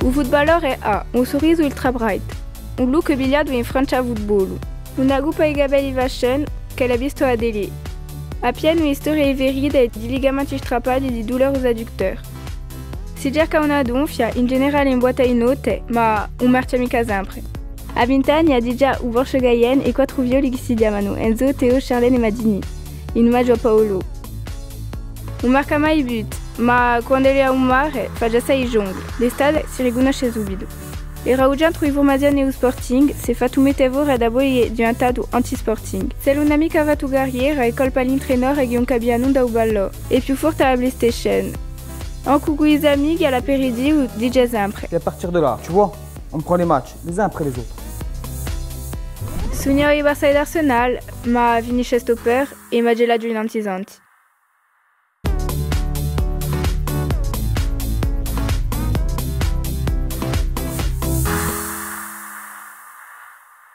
O futbolor é um sorriso ultra bright, look bilhado em frente ao futebolo, uma gupa igabel ivachan que ela visto a dele. A piano uma história verida de ligamentos estrapados e de douleurs aux adducteurs. Si dizer que una donfia, in general em boata inote, ma marcha mica sempre. A 20 anni a déjà o Borche Gaien e 4 violi che si chiamano Enzo, Teo, Charlène e Madini, in omaggio a Paolo. Non marca mai but, ma quando ele è a un mare fa già 6 jongle. L'estate si riconosce subito. Era oggi altro informazioni o Sporting, se fatto metevore ad aboi diventato anti-sporting. Se un'amica va tu carriera e colpa l'intrenor e che cabiano da ballo, e più forte alla PlayStation. En coucou les amis, à l'après-midi ou DJ sempre. Et à partir de là, tu vois, on prend les matchs, les uns après les autres. Sogno i Barça d'Arsenal, ma finisce stopper e ma gelado in antizanti.